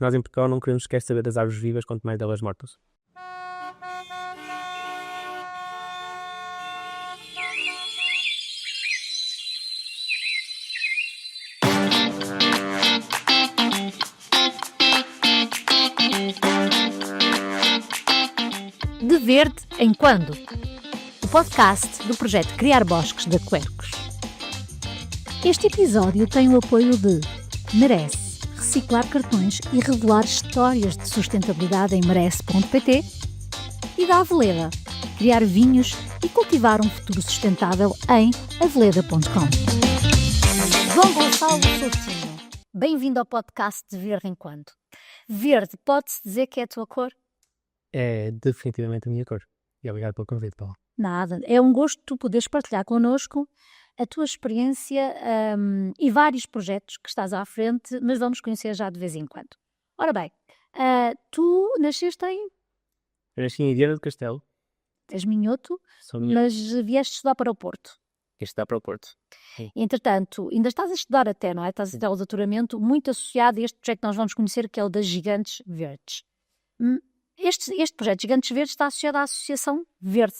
Nós em Portugal não queremos sequer saber das árvores vivas, quanto mais delas mortas. De Verde em Quando, o podcast do projeto Criar Bosques da Quercus. Este episódio tem o apoio de Merece, reciclar cartões e revelar histórias de sustentabilidade em merece.pt e da Aveleda, criar vinhos e cultivar um futuro sustentável em aveleda.com. João Gonçalo Soutinho, bem-vindo ao podcast de Verde em Quando. Verde, pode-se dizer que é a tua cor? É definitivamente a minha cor. E obrigado pelo convite, Paulo. Nada, é um gosto tu poderes partilhar connosco a tua experiência e vários projetos que estás à frente, mas vamos conhecer já de vez em quando. Ora bem, tu nasceste em... Eu nasci em Viana do Castelo. És minhoto, Sou minhoto. mas vieste estudar para o Porto. Que está para o Porto. Entretanto, ainda estás a estudar até, não é? Estás até ao doutoramento, muito associado a este projeto que nós vamos conhecer, que é o das Gigantes Verdes. Este projeto Gigantes Verdes está associado à Associação Verde.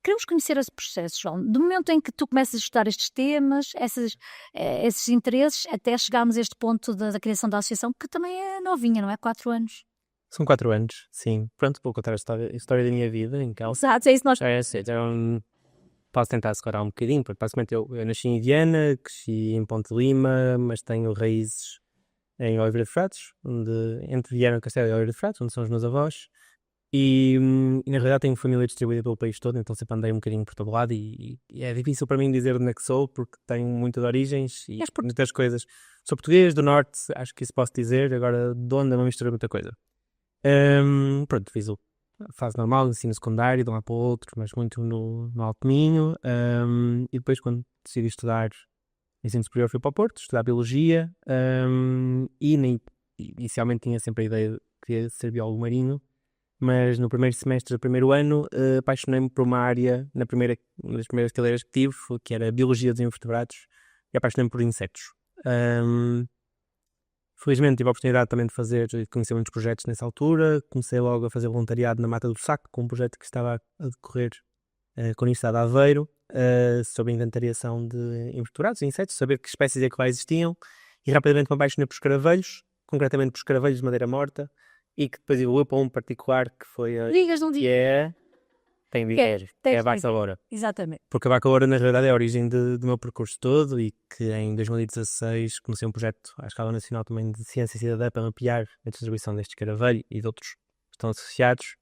Queremos conhecer esse processo, João. Do momento em que tu começas a estudar estes temas, esses interesses, até chegarmos a este ponto da criação da associação, que também é novinha, não é? 4 anos. São 4 anos, sim. Pronto, vou contar a história da minha vida em calça. Exato, é isso que nós... Então, posso tentar separar um bocadinho, porque basicamente eu nasci em Viana, cresci em Ponte Lima, mas tenho raízes em Oliveira de Frades, entre Viana do Castelo e Oliveira de Frades, onde são os meus avós. E na realidade tenho família distribuída pelo país todo, então sempre andei um bocadinho por todo lado e é difícil para mim dizer onde é que sou, porque tenho muitas origens e muitas coisas. Sou português do norte, acho que isso posso dizer, agora de onde é uma mistura muita coisa. Pronto, fiz a fase normal, ensino secundário, de um lado para o outro, mas muito no Alto Minho. E depois quando decidi estudar ensino superior fui para o Porto, estudar Biologia, inicialmente tinha sempre a ideia de querer ser biólogo marinho. Mas no primeiro semestre do primeiro ano apaixonei-me por uma área, uma das primeiras cadeiras que tive, que era Biologia dos Invertebrados, e apaixonei-me por insetos. Felizmente tive a oportunidade também de conhecer muitos projetos nessa altura. Comecei logo a fazer voluntariado na Mata do Saco, com um projeto que estava a decorrer com a Universidade de Aveiro, sobre a inventariação de invertebrados e insetos, saber que espécies é que lá existiam, e rapidamente me apaixonei por escaravelhos, concretamente por escaravelhos de madeira morta, e que depois evoluiu para um particular que foi a... Digas, não digas. Tem de dizer, é a Vaca Loura. Exatamente. Porque a Vaca Loura, na realidade, é a origem do meu percurso todo, e que em 2016 comecei um projeto à escala nacional também de ciência cidadã para mapear a distribuição deste escaravelho e de outros que estão associados.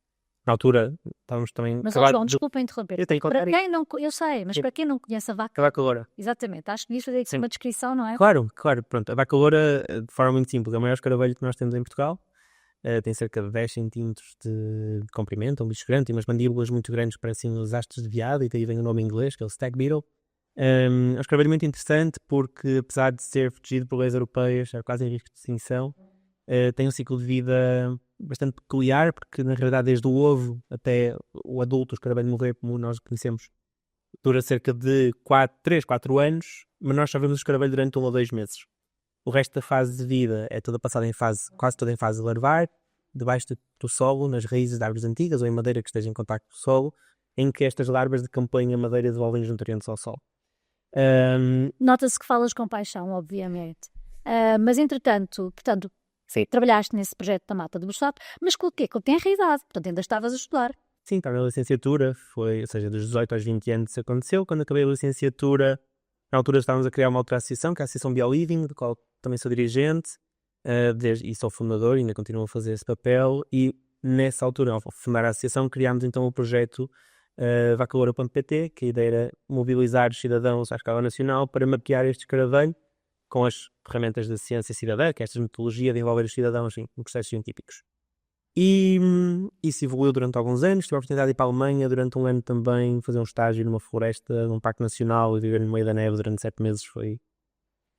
Na altura, estávamos também... Mas, João, desculpa interromper. Eu tenho que contar eu sei, mas para quem não conhece a Vaca... A Vaca Loura. Exatamente, acho que devias fazer aqui uma descrição, não é? Claro, pronto. A Vaca Loura, de forma muito simples, é o maior escaravelho que nós temos em Portugal. Tem cerca de 10 centímetros de comprimento, um bicho grande, tem umas mandíbulas muito grandes, parecem os astros de veado, e daí vem o nome em inglês, que é o Stag Beetle. É um escaravelho muito interessante porque, apesar de ser protegido por leis europeias, é quase em risco de extinção, tem um ciclo de vida bastante peculiar, porque na realidade desde o ovo até o adulto, o escaravelho morrer, como nós conhecemos, dura cerca de 3, 4 anos, mas nós só vemos o escaravelho durante 1 ou 2 meses. O resto da fase de vida é toda passada quase toda em fase larvar, debaixo do solo, nas raízes de árvores antigas ou em madeira que esteja em contacto com o solo, em que estas larvas decampem a madeira e devolvem os nutrientes ao solo. Nota-se que falas com paixão, obviamente. Mas, entretanto, Sim. Trabalhaste nesse projeto da Mata do Bussato, mas com o quê? Com a tenra idade, portanto ainda estavas a estudar. Sim, estava na licenciatura, ou seja, dos 18 aos 20 anos isso aconteceu. Quando acabei a licenciatura, na altura estávamos a criar uma outra associação, que é a Associação BioLiving, do qual também sou dirigente, e sou fundador, e ainda continuo a fazer esse papel, e nessa altura, ao fundar a associação, criámos então o projeto vacaloura.pt, que a ideia era mobilizar os cidadãos à escala nacional para mapear este escaravelho com as ferramentas da ciência cidadã, que é esta metodologia de envolver os cidadãos em processos científicos. E isso evoluiu durante alguns anos. Tive a oportunidade de ir para a Alemanha durante um ano também, fazer um estágio numa floresta, num parque nacional, e viver no meio da neve durante 7 meses. Foi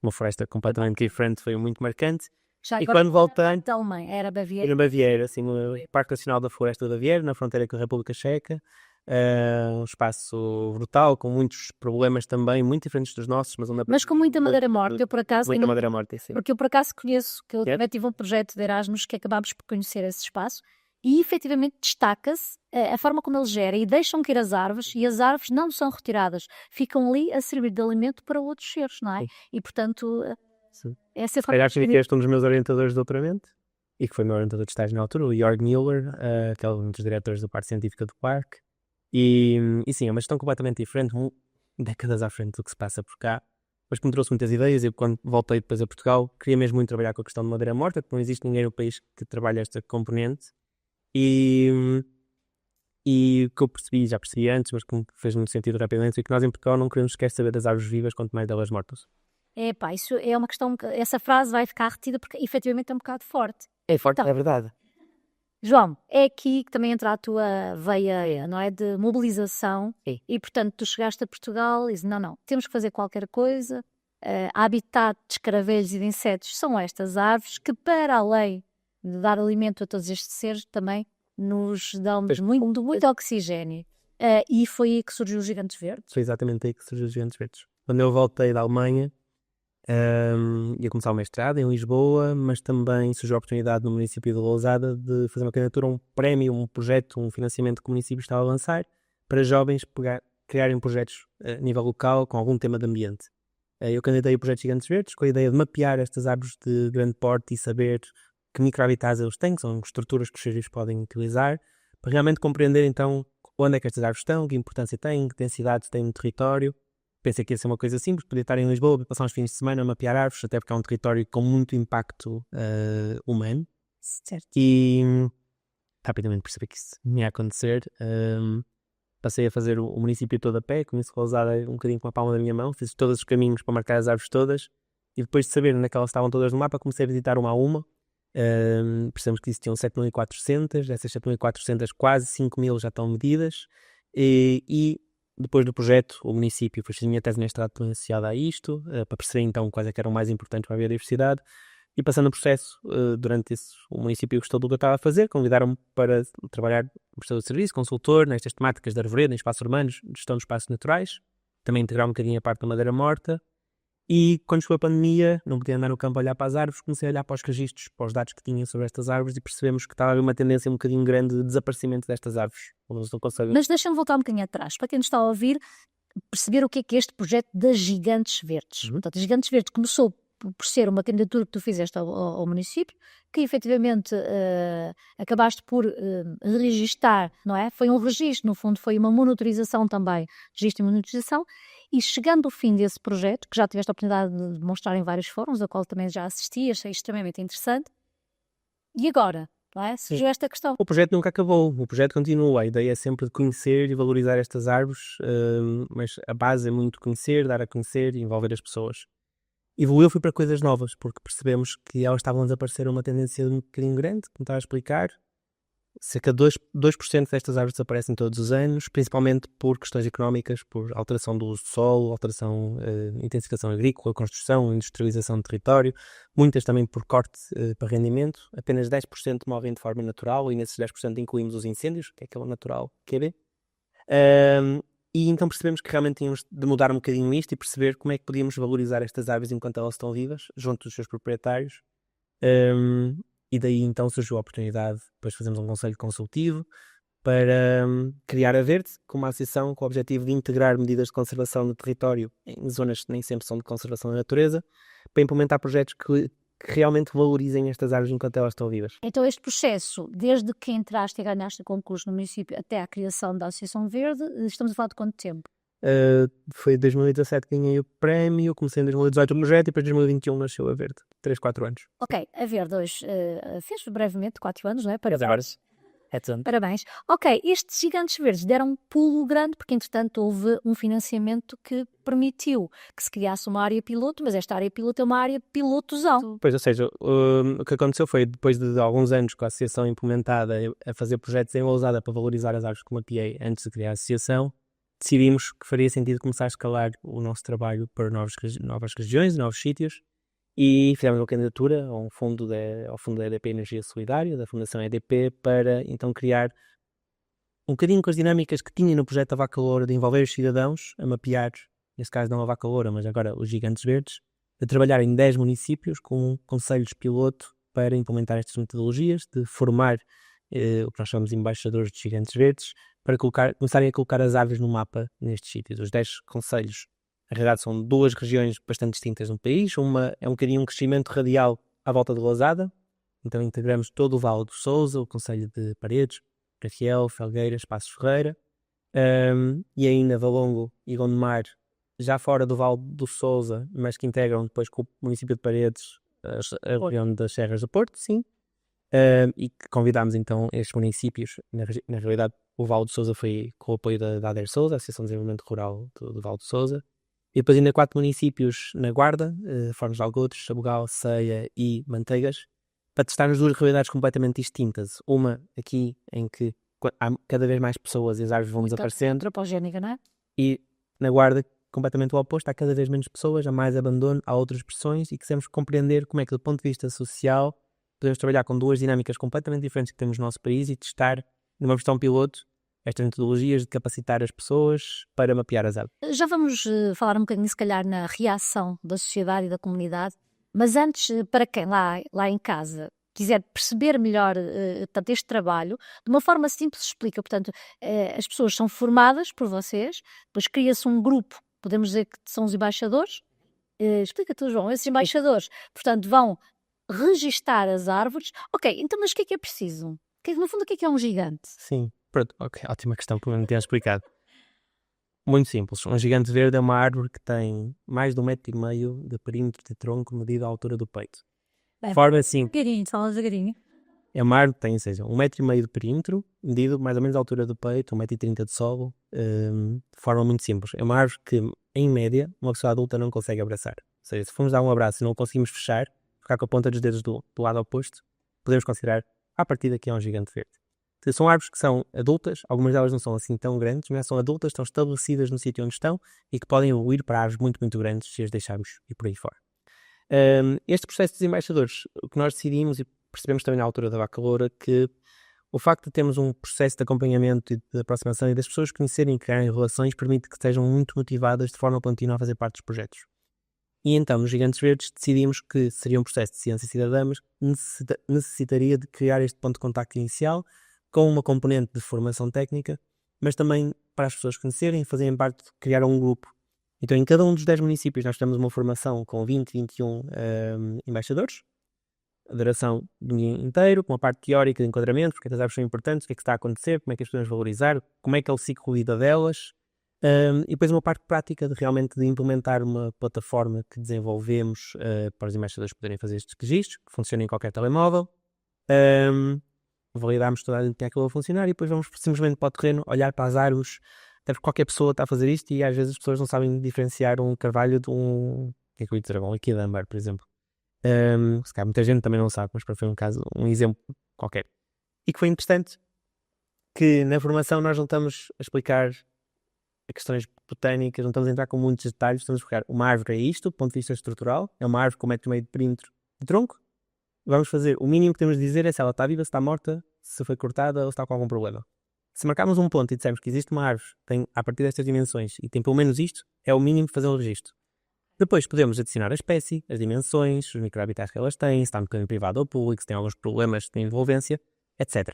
uma floresta completamente diferente, foi muito marcante. Já e quando voltei... Da Alemanha, era Baviera? Era Baviera, assim, o Parque Nacional da Floresta da Baviera, na fronteira com a República Checa. um espaço brutal, com muitos problemas também, muito diferentes dos nossos, mas com muita madeira morta, eu por acaso... Muita madeira morta, sim. Porque eu por acaso conheço, que eu Yep. também tive um projeto de Erasmus que acabámos por conhecer esse espaço e efetivamente destaca-se a forma como ele gera e deixam cair as árvores e as árvores não são retiradas, ficam ali a servir de alimento para outros seres, não é? Sim. E portanto, Sim. essa Se calhar que este é um dos meus orientadores de doutoramento e que foi meu orientador de estágio na altura, o Jörg Müller, que é um dos diretores da parte científica do parque. E sim, é uma gestão completamente diferente, décadas à frente do que se passa por cá. Mas que me trouxe muitas ideias. Eu, quando voltei depois a Portugal, queria mesmo muito trabalhar com a questão de madeira morta, porque não existe ninguém no país que trabalhe esta componente. E o que eu percebi, já percebi antes, mas que me fez muito sentido rapidamente, é que nós em Portugal não queremos sequer saber das árvores vivas, quanto mais delas mortas. Epá, isso é uma questão, essa frase vai ficar retida porque efetivamente é um bocado forte. É forte, Então, é verdade. João, é aqui que também entra a tua veia, não é, de mobilização. Sim. E portanto tu chegaste a Portugal e dizes, não, temos que fazer qualquer coisa. Habitat de escaravelhos e de insetos são estas árvores que, para além de dar alimento a todos estes seres, também nos dão muito oxigênio. E foi aí que surgiu os Gigantes Verdes. Foi exatamente aí que surgiu os Gigantes Verdes. Quando eu voltei da Alemanha, ia começar o mestrado em Lisboa, mas também surgiu a oportunidade no município de Lousada de fazer uma candidatura, um prémio, um projeto, um financiamento que o município estava a lançar para jovens criarem projetos a nível local com algum tema de ambiente. Eu candidatei o projeto Gigantes Verdes com a ideia de mapear estas árvores de grande porte e saber que microhabitats eles têm, que são estruturas que os seres podem utilizar, para realmente compreender então onde é que estas árvores estão, que importância têm, que densidades têm no território. Pensei que ia ser uma coisa simples, podia estar em Lisboa, passar uns fins de semana a mapear árvores, até porque é um território com muito impacto humano. Certo. E rapidamente percebi que isso não ia acontecer. Passei a fazer o município todo a pé, conheço Lousada um bocadinho com a palma da minha mão, fiz todos os caminhos para marcar as árvores todas, e depois de saber onde é que elas estavam todas no mapa, comecei a visitar uma a uma. Percebemos que existiam 7.400, dessas 7.400 quase 5.000 já estão medidas, e depois do projeto, o município fez a minha tese de mestrado associada a isto, para perceber então quais é que eram mais importantes para a biodiversidade, e passando o processo, durante isso, o município gostou do que eu estava a fazer, convidaram-me para trabalhar no prestador de serviço, consultor, nestas temáticas de arvoredo, em espaços urbanos, gestão de espaços naturais, também integrar um bocadinho a parte da madeira morta. E quando chegou a pandemia, não podia andar no campo a olhar para as árvores, comecei a olhar para os registros, para os dados que tinha sobre estas árvores e percebemos que estava a haver uma tendência um bocadinho grande de desaparecimento destas árvores. Mas deixa-me voltar um bocadinho atrás, para quem nos está a ouvir, perceber o que é este projeto das Gigantes Verdes. Portanto, as Gigantes Verdes começou por ser uma candidatura que tu fizeste ao município, que efetivamente acabaste por registar, não é? Foi um registro, no fundo, foi uma monitorização também, registro e monitorização, e chegando ao fim desse projeto, que já tiveste a oportunidade de demonstrar em vários fóruns, a qual também já assisti, achei extremamente interessante, e agora? Não é? Surgiu esta questão. O projeto nunca acabou, o projeto continua, a ideia é sempre de conhecer e valorizar estas árvores, mas a base é muito conhecer, dar a conhecer e envolver as pessoas. Evoluiu, fui para coisas novas, porque percebemos que elas estavam a desaparecer uma tendência um bocadinho grande, como estava a explicar. Cerca de 2% destas árvores desaparecem todos os anos, principalmente por questões económicas, por alteração do uso do solo, alteração, intensificação agrícola, construção, industrialização do território, muitas também por corte para rendimento. Apenas 10% morrem de forma natural, e nesses 10% incluímos os incêndios, que é aquele natural QB. E então percebemos que realmente tínhamos de mudar um bocadinho isto e perceber como é que podíamos valorizar estas árvores enquanto elas estão vivas, junto dos seus proprietários. E daí então surgiu a oportunidade, depois fazemos um conselho consultivo para criar a Verde, com uma associação com o objetivo de integrar medidas de conservação do território em zonas que nem sempre são de conservação da natureza, para implementar projetos que realmente valorizem estas árvores enquanto elas estão vivas. Então este processo, desde que entraste e ganhaste concurso no município até à criação da Associação Verde, estamos a falar de quanto tempo? Foi em 2017 que ganhei o prémio, comecei em 2018 o projeto e depois em 2021 nasceu a Verde, 3, 4 anos. Ok, a Verde hoje fez brevemente 4 anos, não é? Parabéns. Parabéns. Ok, estes Gigantes Verdes deram um pulo grande porque entretanto houve um financiamento que permitiu que se criasse uma área piloto, mas esta área piloto é uma área pilotozão. Pois, ou seja, o que aconteceu foi, depois de alguns anos com a associação implementada a fazer projetos em Lousada para valorizar as árvores que mapeei antes de criar a associação, decidimos que faria sentido começar a escalar o nosso trabalho para novas regiões, novos sítios, e fizemos uma candidatura ao fundo da EDP Energia Solidária, da Fundação EDP, para então criar um bocadinho com as dinâmicas que tinha no projeto da Vaca Loura de envolver os cidadãos a mapear, nesse caso não a Vaca Loura, mas agora os Gigantes Verdes, a trabalhar em 10 municípios com conselhos piloto para implementar estas metodologias, de formar o que nós chamamos de embaixadores de Gigantes Verdes, para começarem a colocar as árvores no mapa nestes sítios. Os 10 conselhos, na realidade, são 2 regiões bastante distintas no país. Uma é um bocadinho um crescimento radial à volta de Lousada, então integramos todo o Vale do Sousa, o concelho de Paredes, Carriel, Felgueiras, Passos Ferreira, e ainda Valongo e Gondomar, já fora do Vale do Sousa, mas que integram depois com o município de Paredes, a região das Serras do Porto, sim. E que convidámos então estes municípios. Na realidade, o Vale do Sousa foi com o apoio da ADER Sousa, a Associação de Desenvolvimento Rural do Vale do Sousa. E depois ainda 4 municípios na Guarda, Fornos de Algodos, Sabugal, Ceia e Manteigas, para testarmos 2 realidades completamente distintas. Uma aqui em que há cada vez mais pessoas e as árvores vão desaparecendo. Antropogénica, não é? E na Guarda, completamente o oposto, há cada vez menos pessoas, há mais abandono, há outras pressões e queremos compreender como é que, do ponto de vista social, podemos trabalhar com 2 dinâmicas completamente diferentes que temos no nosso país e testar, numa versão piloto, estas metodologias de capacitar as pessoas para mapear as árvores. Já vamos falar um bocadinho, se calhar, na reação da sociedade e da comunidade, mas antes, para quem lá em casa quiser perceber melhor portanto, este trabalho, de uma forma simples explica, portanto, as pessoas são formadas por vocês, depois cria-se um grupo, podemos dizer que são os embaixadores, explica tu, João, esses embaixadores, portanto, vão registar as árvores. Ok, então, mas o que é preciso? No fundo, o que é um gigante? Sim, pronto, ok, ótima questão, porque não tinha explicado. Muito simples, um gigante verde é uma árvore que tem mais de 1,5 m de perímetro de tronco medido à altura do peito. Bem, Forma assim, só devagarinho. é uma árvore que tem, ou seja, 1,5 m de perímetro, medido mais ou menos à altura do peito, 1,30 m de solo, de forma muito simples. É uma árvore que, em média, uma pessoa adulta não consegue abraçar. Ou seja, se formos dar um abraço e não o conseguimos fechar, ficar com a ponta dos dedos do lado oposto, podemos considerar, à partida, que é um gigante verde. São árvores que são adultas, algumas delas não são assim tão grandes, mas são adultas, estão estabelecidas no sítio onde estão e que podem evoluir para árvores muito, muito grandes se as deixarmos ir por aí fora. Este processo dos embaixadores, o que nós decidimos e percebemos também na altura da Vaca Loura, que o facto de termos um processo de acompanhamento e de aproximação e das pessoas conhecerem e criarem relações permite que estejam muito motivadas de forma contínua a fazer parte dos projetos. E então, nos Gigantes Verdes, decidimos que seria um processo de ciência cidadã, mas necessitaria de criar este ponto de contacto inicial com uma componente de formação técnica, mas também para as pessoas conhecerem e fazerem parte de criar um grupo. Então, em cada um dos 10 municípios, nós temos uma formação com 21 embaixadores, a duração do dia inteiro, com a parte teórica de enquadramento, porque as árvores são importantes, o que é que está a acontecer, como é que as podemos valorizar, como é que é o ciclo de vida delas, e depois uma parte prática de realmente de implementar uma plataforma que desenvolvemos para os embaixadores poderem fazer estes registros, que funciona em qualquer telemóvel. Validarmos toda a gente que aquilo a funcionar e depois vamos simplesmente para o terreno, olhar para as árvores, até porque qualquer pessoa está a fazer isto e às vezes as pessoas não sabem diferenciar um carvalho de um, o que é que eu ia dizer, um liquidâmbar, por exemplo. Se calhar muita gente também não sabe, mas para foi um exemplo qualquer. E que foi interessante que na formação nós não estamos a explicar questões botânicas, não estamos a entrar com muitos detalhes, estamos a explicar uma árvore é isto, do ponto de vista estrutural, é uma árvore com 1,5 m de perímetro de tronco. Vamos fazer, o mínimo que temos de dizer é se ela está viva, se está morta, se foi cortada ou se está com algum problema. Se marcarmos um ponto e dissermos que existe uma árvore tem, a partir destas dimensões e tem pelo menos isto, é o mínimo de fazer um registro. Depois podemos adicionar a espécie, as dimensões, os microhabitats que elas têm, se está no caminho privado ou público, se tem alguns problemas de envolvência, etc.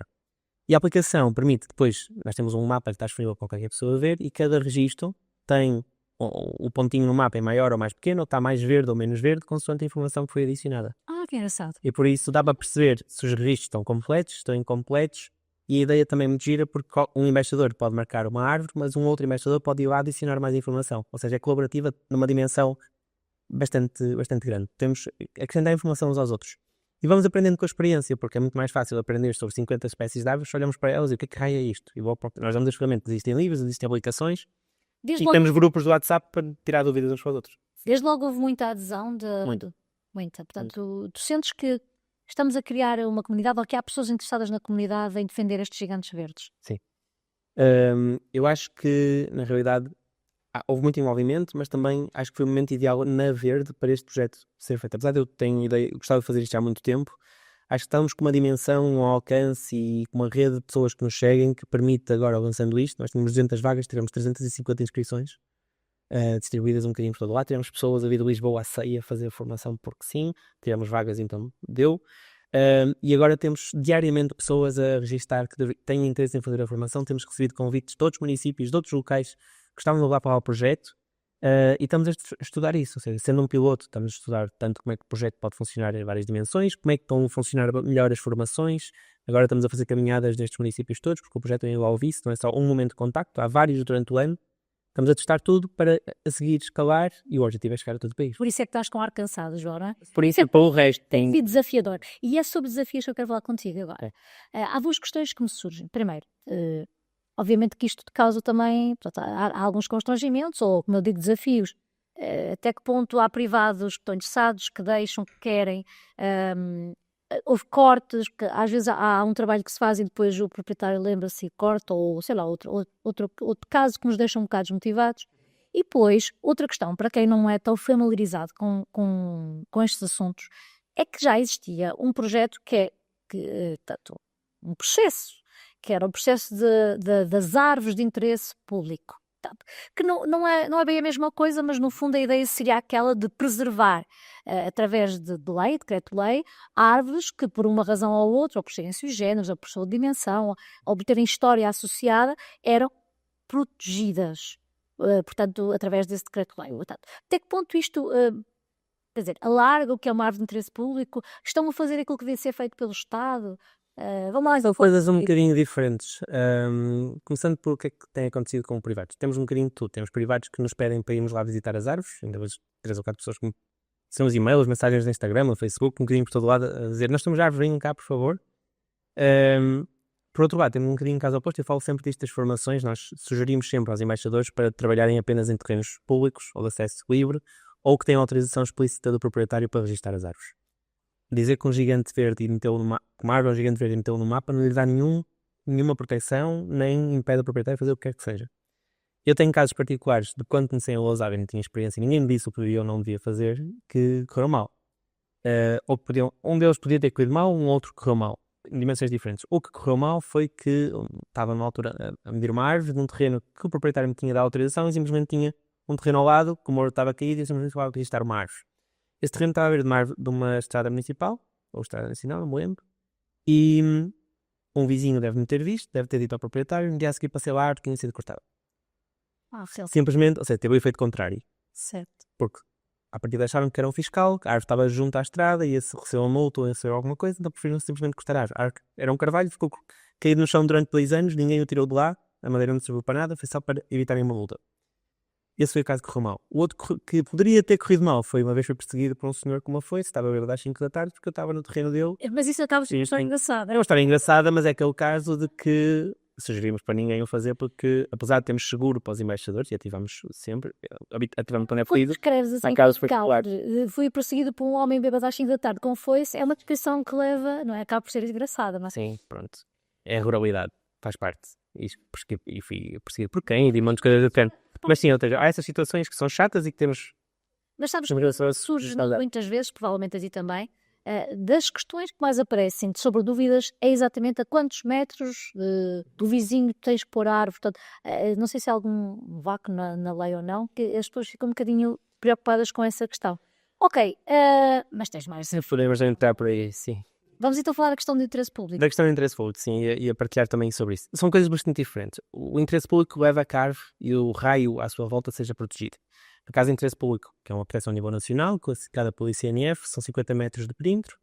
E a aplicação permite, depois, nós temos um mapa que está disponível para qualquer pessoa ver e cada registro tem o pontinho no mapa é maior ou mais pequeno, ou está mais verde ou menos verde, consoante a informação que foi adicionada. Que engraçado. E por isso dá para perceber se os registros estão completos, estão incompletos, e a ideia também é muito gira porque um embaixador pode marcar uma árvore, mas um outro embaixador pode ir lá adicionar mais informação. Ou seja, é colaborativa numa dimensão bastante grande. Temos que acrescentar informação uns aos outros. E vamos aprendendo com a experiência, porque é muito mais fácil aprender sobre 50 espécies de árvores se olhamos para elas e o que é que raio é isto? E nós damos as ferramentas, existem livros, existem aplicações, temos grupos do WhatsApp para tirar dúvidas uns para os outros. Desde logo houve muita adesão muita. Portanto, tu sentes que estamos a criar uma comunidade ou que há pessoas interessadas na comunidade em defender estes gigantes verdes? Sim. Eu acho que, na realidade, houve muito envolvimento, mas também acho que foi o momento ideal na Verde para este projeto ser feito. Apesar de eu ter ideia, eu gostava de fazer isto há muito tempo, acho que estamos com uma dimensão, um alcance e com uma rede de pessoas que nos seguem que permite agora, lançando isto, nós tínhamos 200 vagas, tivemos 350 inscrições distribuídas um bocadinho por todo lado, tivemos pessoas a vir de Lisboa a sair a fazer a formação porque sim, tivemos vagas, então deu. E agora temos diariamente pessoas a registar que têm interesse em fazer a formação, temos recebido convites de outros municípios, de outros locais que estavam a levar para lá o projeto. E estamos a estudar isso, ou seja, sendo um piloto, estamos a estudar tanto como é que o projeto pode funcionar em várias dimensões, como é que estão a funcionar melhor as formações. Agora estamos a fazer caminhadas nestes municípios todos, porque o projeto é ao vice, não é só um momento de contacto, há vários durante o ano. Estamos a testar tudo para a seguir escalar e o objetivo é chegar a todo o país. Por isso é que estás com ar cansado, João, não é? Por isso, para o resto, tem sido desafiador. E é sobre desafios que eu quero falar contigo agora. Há duas questões que me surgem. Primeiro, obviamente que isto te causa também, portanto, há alguns constrangimentos, ou como eu digo, desafios. Até que ponto há privados que estão interessados, que deixam, que querem. Houve cortes, que às vezes há um trabalho que se faz e depois o proprietário lembra-se e corta, ou sei lá, outro caso que nos deixa um bocado desmotivados. E depois, outra questão, para quem não é tão familiarizado com estes assuntos, é que já existia um projeto portanto, um processo, que era o processo das árvores de interesse público. Portanto, que não é bem a mesma coisa, mas no fundo a ideia seria aquela de preservar, através de lei, decreto-lei, árvores que por uma razão ou outra, ou por serem sui generis, ou por sua dimensão, ou por terem história associada, eram protegidas. Portanto, através desse decreto-lei. Até que ponto isto, quer dizer, alarga o que é uma árvore de interesse público? Estão a fazer aquilo que deve ser feito pelo Estado? Vamos lá. São coisas um bocadinho diferentes. Começando por o que é que tem acontecido com privados. Temos um bocadinho de tudo. Temos privados que nos pedem para irmos lá visitar as árvores. Ainda hoje 3 ou 4 pessoas que são os e-mails, mensagens no Instagram, no Facebook, um bocadinho por todo lado a dizer: nós temos árvores, venham cá, por favor. Por outro lado, temos um bocadinho caso oposto. Eu falo sempre disto das formações. Nós sugerimos sempre aos embaixadores para trabalharem apenas em terrenos públicos ou de acesso livre, ou que tenham autorização explícita do proprietário para registrar as árvores. Dizer que um gigante verde e metê-lo no mapa, uma árvore, um gigante verde e metê-lo no mapa, não lhe dá nenhuma proteção, nem impede o proprietário de fazer o que quer que seja. Eu tenho casos particulares de quando comecei a usar e não tinha experiência, ninguém me disse o que devia ou não devia fazer, que correu mal. Um deles podia ter corrido mal, um outro correu mal, em dimensões diferentes. O que correu mal foi que estava na altura a medir uma árvore num terreno que o proprietário me tinha dado autorização e simplesmente tinha um terreno ao lado, que o muro estava caído e simplesmente estava a registrar uma árvore. Esse terreno estava a vir de uma estrada municipal, ou estrada nacional, não me lembro, e um vizinho deve-me ter visto, deve ter dito ao proprietário, no dia a seguir passei lá a árvore que tinha sido cortada. Simplesmente, ou seja, teve o efeito contrário. Certo. Porque a partir de acharam que era um fiscal, a árvore estava junto à estrada, ia se recebeu uma multa ou ia receber alguma coisa, então preferiram simplesmente cortar a árvore. A árvore era um carvalho, ficou caído no chão durante 2 anos, ninguém o tirou de lá, a madeira não serviu para nada, foi só para evitarem uma multa. Esse foi o caso que correu mal. O outro que poderia ter corrido mal foi uma vez foi perseguido por um senhor com uma foice, estava a ver às 5 da tarde porque eu estava no terreno dele. Mas isso acaba de ser uma história engraçada. É uma história engraçada, mas é aquele caso de que sugerimos para ninguém o fazer porque, apesar de termos seguro para os embaixadores, e ativamos sempre, ativamos quando é pedido. Escreves assim, fui perseguido por um homem bêbado às 5 da tarde com foice, é uma descrição que leva, não é? Acaba por ser engraçada, mas... Sim, pronto. É a ruralidade, faz parte. E fui perseguido por quem? E de montes de coisas do género. Mas sim, ou seja, há essas situações que são chatas e que temos... Mas sabes, surge muitas vezes, provavelmente a ti também, das questões que mais aparecem sobre dúvidas é exatamente a quantos metros do vizinho tens que pôr árvore. Portanto, não sei se há algum vácuo na lei ou não, que as pessoas ficam um bocadinho preocupadas com essa questão. Ok, mas tens mais... Podemos entrar por aí, sim. Vamos então falar da questão do interesse público. Da questão do interesse público, sim, e a partilhar também sobre isso. São coisas bastante diferentes. O interesse público leva a que a árvore e o raio à sua volta seja protegido. No caso do interesse público, que é uma proteção a nível nacional, classificada pelo ICNF, são 50 metros de perímetro.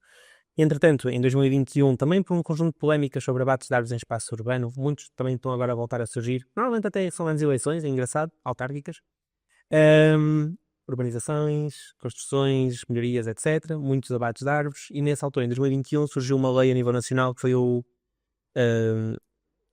Entretanto, em 2021, também por um conjunto de polémicas sobre abates de árvores em espaço urbano, muitos também estão agora a voltar a surgir. Normalmente até são as eleições, é engraçado, autárquicas. Urbanizações, construções, melhorias, etc. Muitos abates de árvores. E nessa altura, em 2021, surgiu uma lei a nível nacional que foi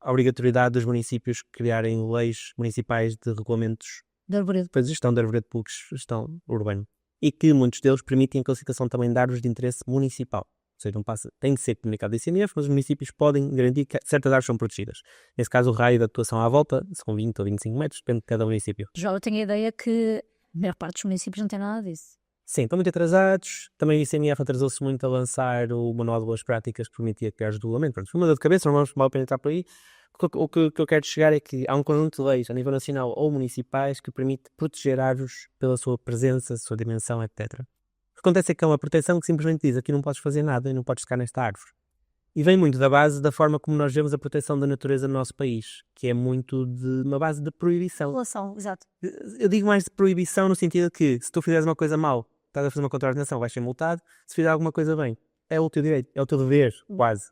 a obrigatoriedade dos municípios criarem leis municipais de regulamentos de gestão de arvoredo público, gestão urbana. E que muitos deles permitem a classificação também de árvores de interesse municipal. Ou seja, tem de ser comunicado ao ICNF, mas os municípios podem garantir que certas árvores são protegidas. Nesse caso, o raio da atuação à volta são 20 ou 25 metros, depende de cada município. Já eu tenho a ideia que a maior parte dos municípios não tem nada disso. Sim, estão muito atrasados. Também o ICMF atrasou-se muito a lançar o Manual de Boas Práticas que permitia criar o regulamento. Pronto, foi uma dor de cabeça, não vamos mal penetrar por aí. O que eu quero chegar é que há um conjunto de leis a nível nacional ou municipais que permite proteger árvores pela sua presença, sua dimensão, etc. O que acontece é que é uma proteção que simplesmente diz aqui não podes fazer nada e não podes tocar nesta árvore. E vem muito da base da forma como nós vemos a proteção da natureza no nosso país, que é muito de uma base de proibição. Relação, exato. Eu digo mais de proibição no sentido de que se tu fizeres uma coisa mal, estás a fazer uma contraordenação, vais ser multado. Se fizer alguma coisa bem, é o teu direito, é o teu dever, quase.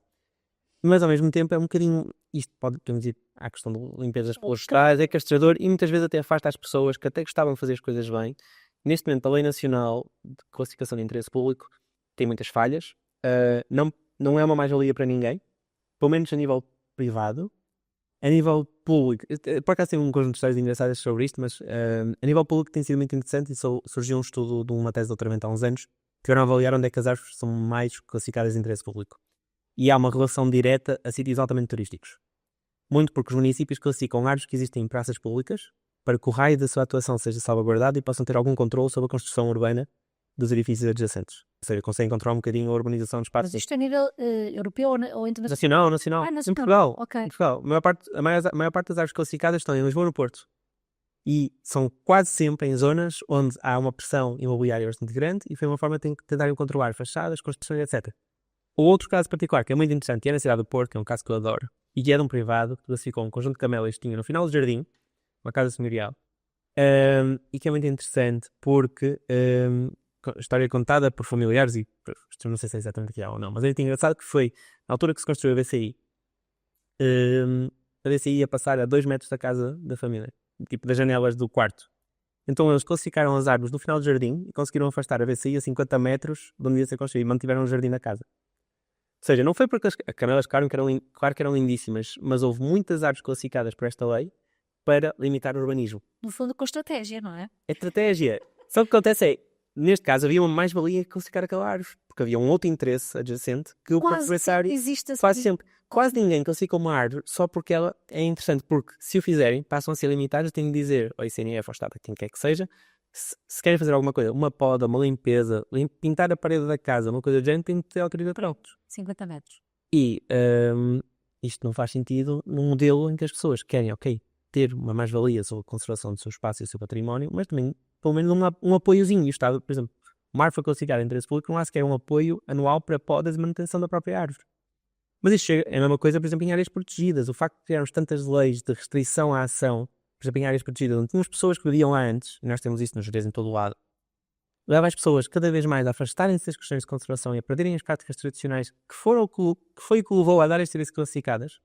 Mas ao mesmo tempo é um bocadinho, isto podemos ir à questão de limpezas florestais, é castrador e muitas vezes até afasta as pessoas que até gostavam de fazer as coisas bem. Neste momento a Lei Nacional de Classificação de Interesse Público tem muitas falhas, não é uma mais-valia para ninguém, pelo menos a nível privado. A nível público, por acaso tem um conjunto de histórias engraçadas sobre isto, mas a nível público tem sido muito interessante e surgiu um estudo de uma tese de doutoramento há uns anos que vieram avaliar onde é que as árvores são mais classificadas de interesse público. E há uma relação direta a sítios altamente turísticos. Muito porque os municípios classificam árvores que existem em praças públicas para que o raio da sua atuação seja salvaguardado e possam ter algum controle sobre a construção urbana dos edifícios adjacentes. Ou seja, conseguem controlar um bocadinho a urbanização dos espaços. Mas isto é a nível europeu ou internacional? Nacional. Nacional. Em Portugal. Ok. Em Portugal. A maior parte das árvores classificadas estão em Lisboa e no Porto. E são quase sempre em zonas onde há uma pressão imobiliária bastante grande e foi uma forma de tentarem controlar fachadas, construções, etc. O outro caso particular que é muito interessante e é na cidade do Porto, que é um caso que eu adoro, e que é de um privado, que classificou um conjunto de camélias que tinha no final do jardim, uma casa senhorial, e que é muito interessante porque história contada por familiares e não sei se é exatamente aqui ou não, mas é muito engraçado que foi na altura que se construiu a BCI. A BCI ia passar a 2 metros da casa da família, tipo das janelas do quarto. Então eles classificaram as árvores no final do jardim e conseguiram afastar a BCI a 50 metros de onde ia ser construído e mantiveram o jardim na casa. Ou seja, não foi porque as camelas claro que eram lindíssimas, mas houve muitas árvores classificadas por esta lei para limitar o urbanismo. No fundo, com estratégia, não é? É estratégia. Só que o que acontece é, neste caso, havia uma mais-valia que classificar aquela árvore, porque havia um outro interesse adjacente que o proprietário quase sempre. Quase ninguém classifica uma árvore só porque ela é interessante, porque se o fizerem, passam a ser limitados, têm de dizer ao ICNF, ao Estado, a quem quer que seja, se querem fazer alguma coisa, uma poda, uma limpeza, pintar a parede da casa, uma coisa do género, tem de ter autorização. 50 metros. E isto não faz sentido num modelo em que as pessoas querem, ter uma mais-valia sobre a conservação do seu espaço e do seu património, mas também, pelo menos, um apoiozinho. E o Estado, por exemplo, uma árvore classificada de interesse público não há sequer um apoio anual para podas e manutenção da própria árvore. Mas isto é a mesma coisa, por exemplo, em áreas protegidas. O facto de criarmos tantas leis de restrição à ação, por exemplo, em áreas protegidas, onde tínhamos pessoas que viviam lá antes, e nós temos isso nos gerês em todo o lado, leva as pessoas cada vez mais a afastarem-se das questões de conservação e a perderem as práticas tradicionais que foi o que levou a dar as serviços classificadas,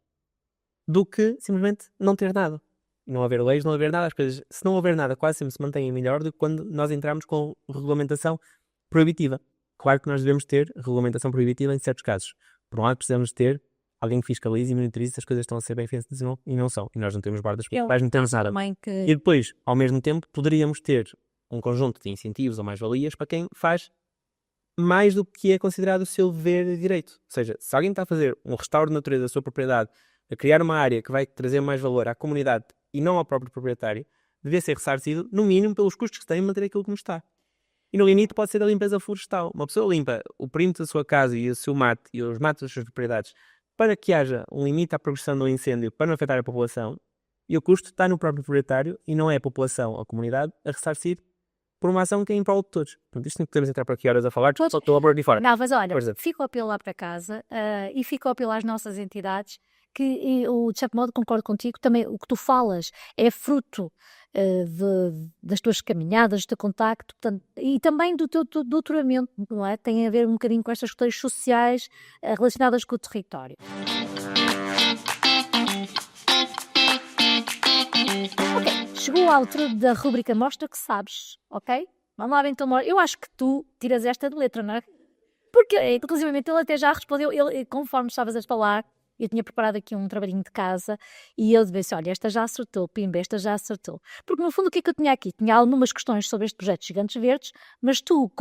do que simplesmente não ter nada. Não haver leis, não haver nada. As coisas, se não houver nada, quase sempre se mantêm melhor do que quando nós entramos com regulamentação proibitiva. Claro que nós devemos ter regulamentação proibitiva em certos casos. Por um lado, precisamos ter alguém que fiscalize e monitorize se as coisas estão a ser bem feitas e não são. E nós não temos guardas municipais, não temos nada. E depois, ao mesmo tempo, poderíamos ter um conjunto de incentivos ou mais-valias para quem faz mais do que é considerado o seu dever de direito. Ou seja, se alguém está a fazer um restauro de natureza da sua propriedade, a criar uma área que vai trazer mais valor à comunidade e não ao próprio proprietário, devia ser ressarcido, no mínimo, pelos custos que tem em manter aquilo como está. E no limite pode ser a limpeza florestal. Uma pessoa limpa o perímetro da sua casa e o seu mate e os matos das suas propriedades para que haja um limite à progressão do incêndio para não afetar a população, e o custo está no próprio proprietário e não é a população ou a comunidade a ressarcir por uma ação que é em prol de todos. Portanto, isto não podemos entrar por aqui horas a falar, só estou a pôr de fora. Não, mas olha, fica o apelo lá para casa e fica o apelo às nossas entidades, que o de certo modo concordo contigo, também o que tu falas é fruto das tuas caminhadas, do teu contacto, portanto, e também do teu doutoramento, não é? Tem a ver um bocadinho com estas questões sociais relacionadas com o território. Ok, chegou a altura da rubrica Mostra que Sabes, ok? Vamos lá, então, eu acho que tu tiras esta de letra, não é? Porque, inclusive, ele até já respondeu, conforme estavas a falar, eu tinha preparado aqui um trabalhinho de casa e ele disse, olha, esta já acertou, pimba, esta já acertou. Porque no fundo o que é que eu tinha aqui? Tinha algumas questões sobre este projeto Gigantes Verdes, mas tu,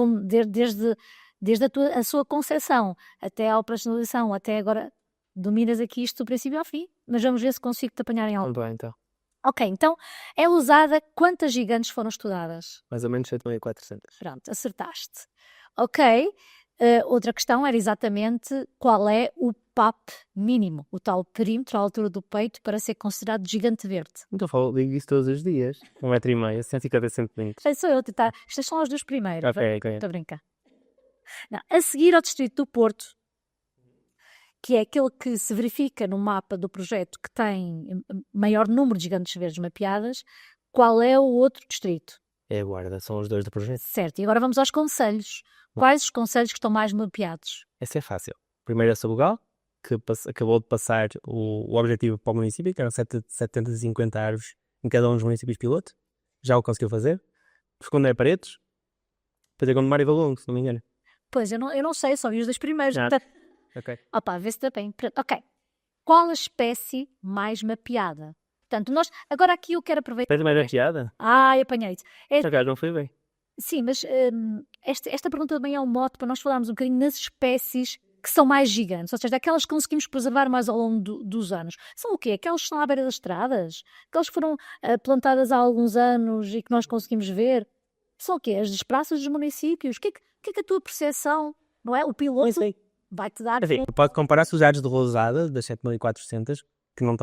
desde a sua concepção até a operacionalização, até agora, dominas aqui isto do princípio ao fim. Mas vamos ver se consigo te apanhar em algo. Muito bem, então. Ok, então é usada, quantas gigantes foram estudadas? Mais ou menos 7.400. Pronto, acertaste. Ok, outra questão era exatamente qual é o PAP mínimo, o tal perímetro à altura do peito para ser considerado gigante verde. Então digo isso todos os dias. 1,5 m, 150 centímetros. Sou eu a tentar. Estas são as duas primeiras. Ok. Estou a brincar. Não, a seguir ao distrito do Porto, que é aquele que se verifica no mapa do projeto que tem maior número de gigantes verdes mapeadas, qual é o outro distrito? É a Guarda, são os dois do projeto. Certo, e agora vamos aos concelhos. Quais os concelhos que estão mais mapeados? Essa é fácil. Primeiro é Sabugal, que acabou de passar o objetivo para o município, que eram 750 árvores em cada um dos municípios piloto. Já o conseguiu fazer. O segundo é Paredes. Depois é Gondomar e Valongo, se não me engano. Pois, eu não sei, só vi os dois primeiros. Portanto, Ok. opa, vê se dá bem. Ok. Qual a espécie mais mapeada? Portanto, agora aqui eu quero aproveitar. Espécie mais mapeada? Ai, apanhei-te. Por acaso não foi bem. Sim, mas esta pergunta também é um mote para nós falarmos um bocadinho nas espécies que são mais gigantes, ou seja, aquelas que conseguimos preservar mais ao longo dos anos. São o quê? Aquelas que estão à beira das estradas? Aquelas que foram plantadas há alguns anos e que nós conseguimos ver? São o quê? As das praças dos municípios? O que é que a tua percepção, não é? O piloto vai-te dar... Pode comparar-se os dados de Rousada, das 7.400, que não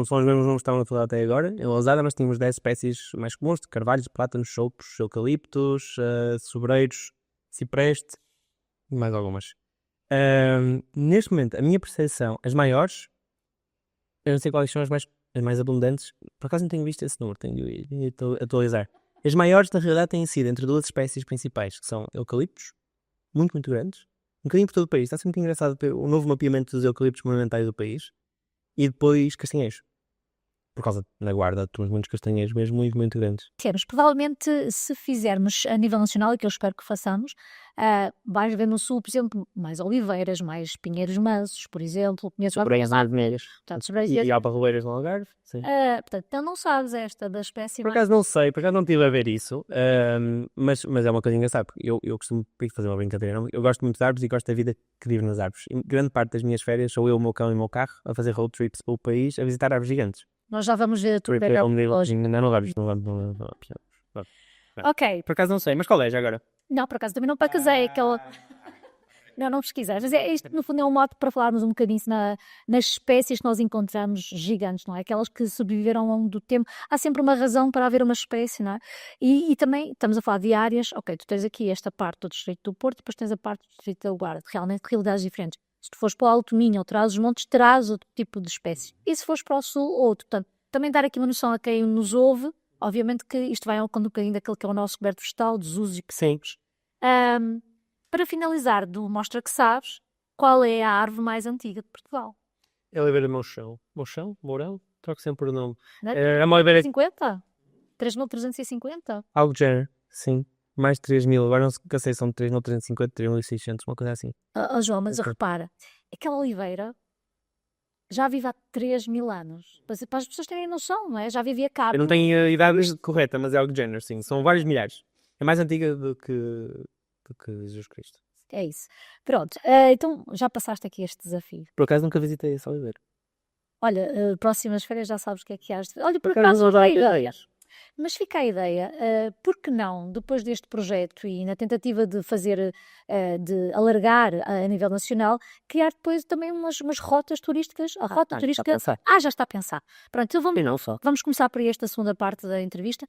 são os mesmos números que estavam a falar até agora. Em Rousada nós tínhamos 10 espécies mais comuns, de carvalhos, plátanos, choupos, eucaliptos, sobreiros, cipreste e mais algumas. Neste momento, a minha percepção, as maiores, eu não sei quais são as mais abundantes, por acaso não tenho visto esse número, tenho de atualizar. As maiores, na realidade, têm sido entre duas espécies principais, que são eucaliptos, muito, muito grandes, um bocadinho por todo o país. Está sempre muito engraçado o novo mapeamento dos eucaliptos monumentais do país, e depois castanheiros. Por causa da Guarda, temos muitos castanheiros mesmo muito, muito grandes. Temos, provavelmente, se fizermos a nível nacional, e que eu espero que façamos, vais ver no sul, por exemplo, mais oliveiras, mais pinheiros mansos, por exemplo. Sobreiras vermelhas. E alparroeiras no Algarve. Sim. Portanto, então não sabes esta da espécie. Por acaso não sei, por acaso não estive a ver isso, mas é uma coisa engraçada, porque eu costumo fazer uma brincadeira. Eu gosto muito de árvores e gosto da vida que vivo nas árvores. E grande parte das minhas férias sou eu, o meu cão e o meu carro a fazer road trips pelo país, a visitar árvores gigantes. Nós já vamos ver a tua hoje. Não vamos. Ok. Por acaso não sei, mas qual é já agora? Não, por acaso também não casei aquela... Não pesquisei. Mas isto, no fundo, é um modo para falarmos um bocadinho nas espécies que nós encontramos gigantes, não é? Aquelas que sobreviveram ao longo do tempo. Há sempre uma razão para haver uma espécie, não é? E também estamos a falar de áreas. Ok, tu tens aqui esta parte do Distrito do Porto, depois tens a parte do Distrito da Guarda. Realmente, realidades diferentes. Se tu fores para o Alto Minho ou Trás-os-Montes, terás outro tipo de espécie. E se fores para o Sul, outro. Portanto, também dar aqui uma noção a quem nos ouve. Obviamente que isto vai ao um bocadinho daquele que é o nosso coberto vegetal, dos usos e costumes. Para finalizar, do Mostra que Sabes, qual é a árvore mais antiga de Portugal? É a Oliveira de Mouchão. Mourão? Troco sempre o nome. É uma Oliveira... 50? 3.350? Algo de género, sim. Mais de 3.000, agora não sei, são 3.350, 3.600, uma coisa assim. João, mas repara, aquela oliveira já vive há 3.000 anos. Para as pessoas terem noção, não é? Já vivia cá. Eu não tenho a idade correta, mas é algo de género, sim. São vários milhares. É mais antiga do que Jesus Cristo. É isso. Pronto, então já passaste aqui este desafio. Por acaso nunca visitei esse oliveira. Olha, próximas férias já sabes o que é que has de... Olha, por acaso já ideias. Mas fica a ideia, por que não, depois deste projeto e na tentativa de fazer, de alargar a nível nacional, criar depois também umas rotas turísticas, a rota turística... Já está a pensar. Pronto, então vamos começar por esta segunda parte da entrevista.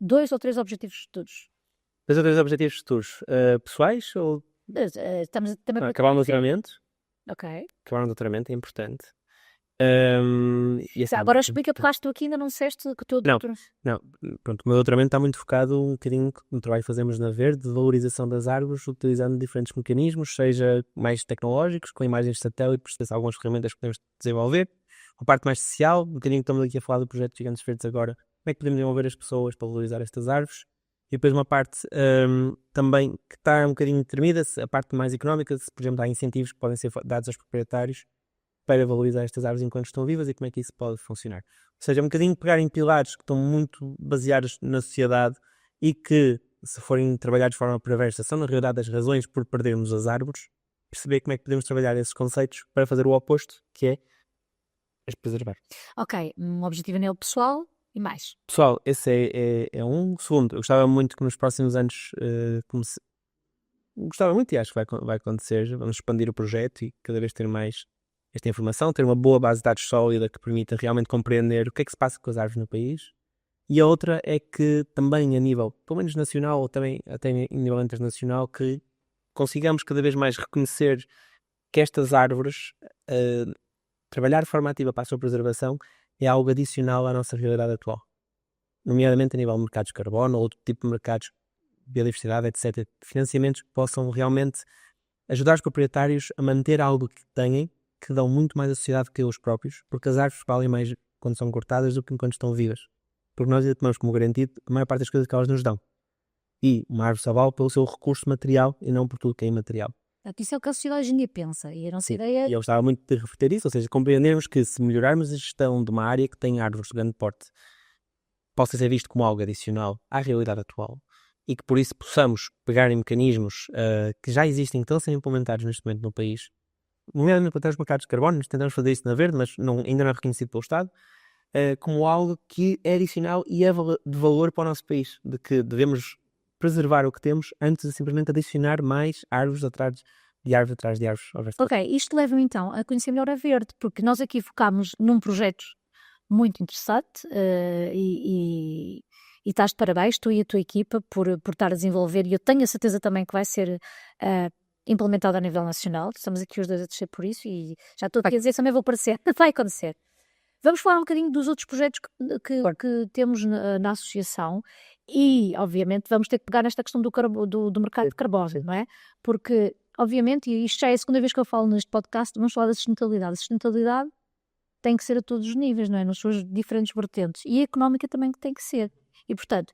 2 ou 3 objetivos futuros. 2 ou 3 objetivos futuros, pessoais ou... Estamos também acabar o doutoramento. Ok. Acabar o doutoramento é importante. Assim, agora explica, porque acho que tu aqui ainda não disseste que o teu doutoramento... Não, pronto, o meu doutoramento está muito focado um bocadinho no trabalho que fazemos na Verde, de valorização das árvores, utilizando diferentes mecanismos, seja mais tecnológicos, com imagens de satélite, por algumas ferramentas que podemos desenvolver, a parte mais social, um bocadinho que estamos aqui a falar do projeto Gigantes Verdes agora, como é que podemos envolver as pessoas para valorizar estas árvores, e depois uma parte também que está um bocadinho determinada, a parte mais económica, se por exemplo há incentivos que podem ser dados aos proprietários para valorizar estas árvores enquanto estão vivas e como é que isso pode funcionar. Ou seja, um bocadinho pegar em pilares que estão muito baseados na sociedade e que, se forem trabalhados de forma perversa, são na realidade as razões por perdermos as árvores, perceber como é que podemos trabalhar esses conceitos para fazer o oposto, que é És preservar. Ok, um objetivo a nível pessoal e mais. Pessoal, esse é um. Segundo, eu gostava muito que nos próximos anos gostava muito e acho que vai acontecer. Vamos expandir o projeto e cada vez ter mais esta informação, ter uma boa base de dados sólida que permita realmente compreender o que é que se passa com as árvores no país. E a outra é que também a nível, pelo menos nacional, ou também até em nível internacional, que consigamos cada vez mais reconhecer que estas árvores, trabalhar de forma ativa para a sua preservação, é algo adicional à nossa realidade atual. Nomeadamente a nível de mercados de carbono ou outro tipo de mercados, biodiversidade, etc. Financiamentos que possam realmente ajudar os proprietários a manter algo que têm, que dão muito mais à sociedade que eles próprios, porque as árvores valem mais quando são cortadas do que enquanto estão vivas. Porque nós já tomamos como garantido a maior parte das coisas que elas nos dão. E uma árvore só vale pelo seu recurso material e não por tudo que é imaterial. Portanto, isso é o que a sociedade hoje em dia pensa. E a nossa Sim. ideia... E eu gostava muito de refletir isso, ou seja, compreendermos que se melhorarmos a gestão de uma área que tem árvores de grande porte, possa ser visto como algo adicional à realidade atual e que por isso possamos pegar em mecanismos que já existem, que estão a ser implementados neste momento no país, nomeadamente para os mercados de carbono. Nós tentamos fazer isso na Verde, mas ainda não é reconhecido pelo Estado, como algo que é adicional e é de valor para o nosso país, de que devemos preservar o que temos antes de simplesmente adicionar mais árvores atrás de árvores atrás de árvores. Ok, isto leva-me então a conhecer melhor a Verde, porque nós aqui focámos num projeto muito interessante e estás de parabéns, tu e a tua equipa, por estar a desenvolver, e eu tenho a certeza também que vai ser implementado a nível nacional. Estamos aqui os dois a descer por isso e já estou aqui a dizer, também vou aparecer, vai acontecer. Vamos falar um bocadinho dos outros projetos que temos na associação e, obviamente, vamos ter que pegar nesta questão do mercado de carbono, não é? Porque, obviamente, e isto já é a segunda vez que eu falo neste podcast, vamos falar da sustentabilidade. A sustentabilidade tem que ser a todos os níveis, não é? Nas suas diferentes vertentes. E a económica também tem que ser. E, portanto,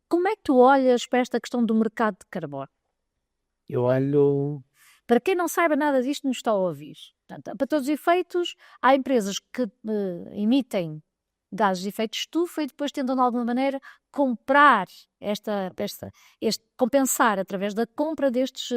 como é que tu olhas para esta questão do mercado de carbono? Eu olho... Para quem não saiba nada disto, nos está a ouvir. Portanto, para todos os efeitos, há empresas que emitem gases de efeito de estufa e depois tentam de alguma maneira comprar compensar através da compra destes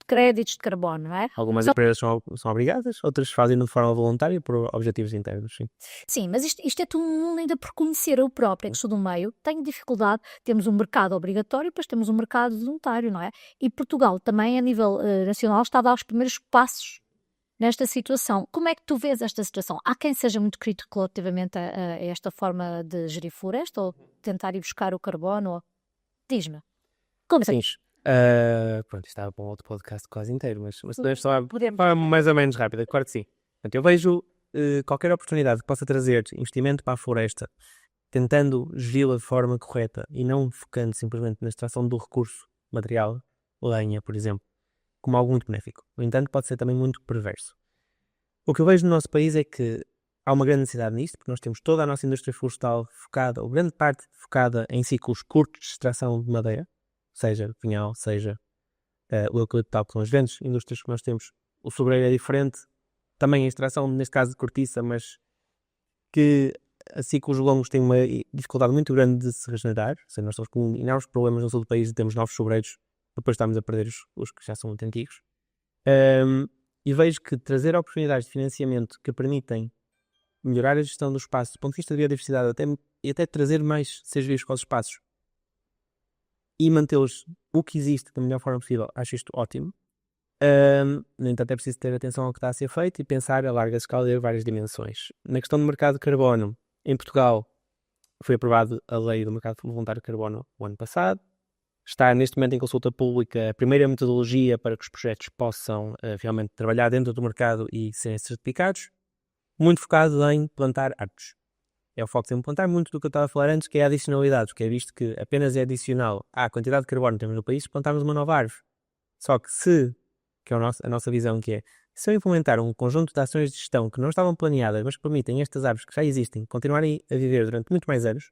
créditos de carbono, não é? Algumas empresas são obrigadas, outras fazem de forma voluntária por objetivos internos, sim. Sim, mas isto é tudo um mundo ainda por conhecer. Eu própria, que sou do meio, tenho dificuldade. Temos um mercado obrigatório e depois temos um mercado voluntário, não é? E Portugal também, a nível nacional, está a dar os primeiros passos nesta situação. Como é que tu vês esta situação? Há quem seja muito crítico relativamente a esta forma de gerir floresta ou tentar ir buscar o carbono? Diz-me. Como Sim. Pronto, estava para um outro podcast quase inteiro, mas podemos falar mais ou menos rápido, claro que sim. Portanto, eu vejo qualquer oportunidade que possa trazer investimento para a floresta, tentando geri-la de forma correta e não focando simplesmente na extração do recurso material, lenha, por exemplo, como algo muito benéfico. No entanto, pode ser também muito perverso. O que eu vejo no nosso país é que há uma grande necessidade nisto, porque nós temos toda a nossa indústria florestal focada, ou grande parte focada em ciclos curtos de extração de madeira, seja pinhal, seja o eucaliptal, que são as grandes indústrias que nós temos. O sobreiro é diferente, também a extração, neste caso de cortiça, mas que a ciclos longos tem uma dificuldade muito grande de se regenerar. Ou seja, nós estamos com enormes problemas no sul do país e temos novos sobreiros, depois estamos a perder os que já são muito antigos. E vejo que trazer oportunidades de financiamento que permitem melhorar a gestão do espaço do ponto de vista da biodiversidade e até trazer mais seres vivos para os espaços e mantê-los o que existe da melhor forma possível, acho isto ótimo. No entanto, é preciso ter atenção ao que está a ser feito e pensar a larga escala e a várias dimensões. Na questão do mercado de carbono, em Portugal foi aprovada a lei do mercado voluntário de carbono o ano passado. Está neste momento em consulta pública a primeira metodologia para que os projetos possam realmente trabalhar dentro do mercado e serem certificados, muito focado em plantar árvores. É o foco de plantar muito do que eu estava a falar antes, que é a adicionalidade, que é visto que apenas é adicional à quantidade de carbono que temos no país se plantarmos uma nova árvore. Só que que é a nossa visão, que é, se eu implementar um conjunto de ações de gestão que não estavam planeadas, mas que permitem estas árvores que já existem continuarem a viver durante muito mais anos,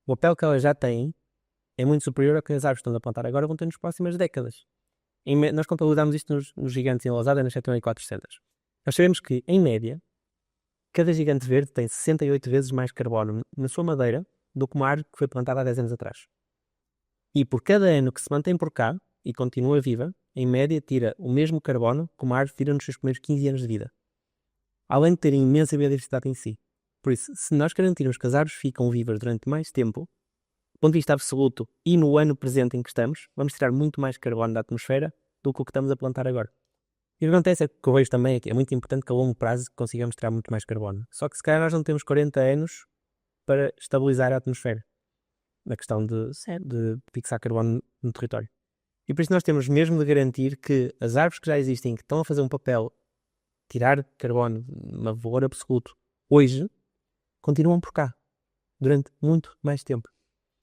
o papel que elas já têm é muito superior ao que as árvores que estão a plantar agora vão ter nas próximas décadas. Nós contabilizamos isto nos gigantes enlaisados nas 7.400. Nós sabemos que, em média, cada gigante verde tem 68 vezes mais carbono na sua madeira do que uma árvore que foi plantada há 10 anos atrás. E por cada ano que se mantém por cá e continua viva, em média tira o mesmo carbono que uma árvore tira nos seus primeiros 15 anos de vida. além de terem imensa biodiversidade em si. Por isso, se nós garantirmos que as árvores ficam vivas durante mais tempo, do ponto de vista absoluto e no ano presente em que estamos, vamos tirar muito mais carbono da atmosfera do que o que estamos a plantar agora. E o que acontece é que eu vejo também é que é muito importante que a longo prazo consigamos tirar muito mais carbono. Só que se calhar nós não temos 40 anos para estabilizar a atmosfera, na questão de fixar carbono no território. E por isso nós temos mesmo de garantir que as árvores que já existem, que estão a fazer um papel, tirar carbono de valor absoluto, hoje, continuam por cá, durante muito mais tempo.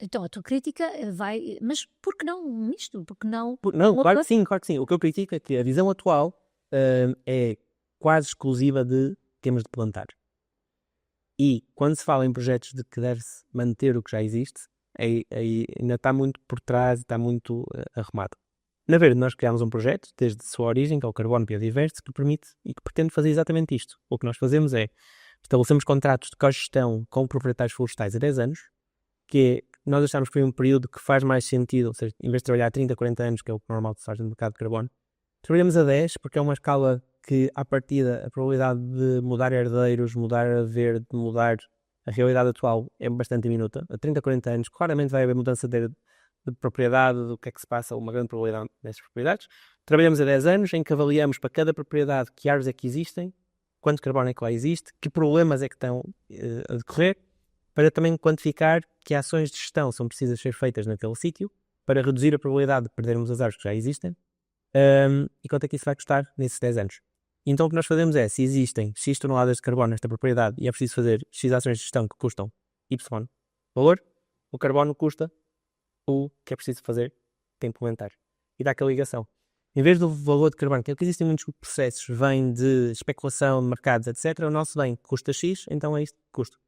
Então a tua crítica vai... Mas por que não isto? Por que não... Não, claro que sim, claro que sim. O que eu critico é que a visão atual é quase exclusiva de temos de plantar. E quando se fala em projetos de que deve-se manter o que já existe, aí ainda está muito por trás, está muito arrumado. Na verdade, nós criámos um projeto, desde a sua origem, que é o Carbono Biodiverso, que permite e que pretende fazer exatamente isto. O que nós fazemos é estabelecemos contratos de cogestão com proprietários florestais a 10 anos, que nós achamos que foi um período que faz mais sentido, ou seja, em vez de trabalhar 30, 40 anos, que é o normal que se faz no mercado de carbono, trabalhamos a 10, porque é uma escala que, à partida, a probabilidade de mudar herdeiros, mudar a verde, mudar a realidade atual é bastante diminuta. A 30, 40 anos, claramente vai haver mudança de propriedade, do que é que se passa, uma grande probabilidade nessas propriedades. Trabalhamos a 10 anos, em que avaliamos para cada propriedade que árvores é que existem, quanto carbono é que lá existe, que problemas é que estão a decorrer, para também quantificar que ações de gestão são precisas ser feitas naquele sítio, para reduzir a probabilidade de perdermos as árvores que já existem, e quanto é que isso vai custar nesses 10 anos. Então o que nós fazemos é, se existem X toneladas de carbono nesta propriedade e é preciso fazer X ações de gestão que custam Y valor, o carbono custa o que é preciso fazer para implementar. E dá aquela ligação. Em vez do valor de carbono, que é o que existem muitos processos, vem de especulação de mercados, etc., o nosso bem custa X, então é isto que custa,